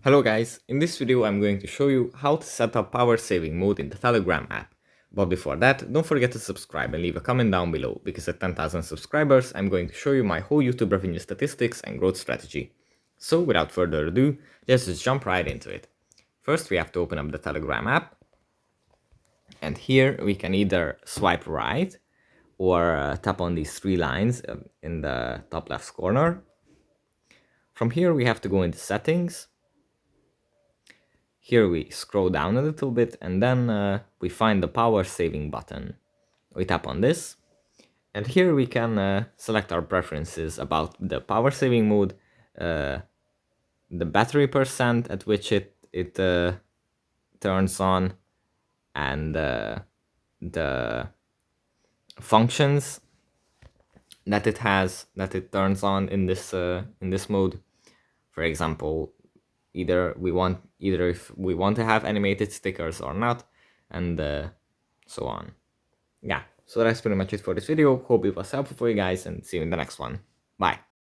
Hello guys, in this video I'm going to show you how to set up power saving mode in the Telegram app. But before that, don't forget to subscribe and leave a comment down below, because at 10,000 subscribers I'm going to show you my whole YouTube revenue statistics and growth strategy. So without further ado, let's just jump right into it. First we have to open up the Telegram app, and here we can either swipe right or tap on these three lines in the top left corner. From here we have to go into settings. Here we scroll down a little bit, and then we find the power saving button. We tap on this, and here we can select our preferences about the power saving mode, the battery percent at which it turns on, and the functions that it turns on in this mode. For example, either if we want to have animated stickers or not, and so on. Yeah, so that's pretty much it for this video. Hope it was helpful for you guys, and see you in the next one. Bye.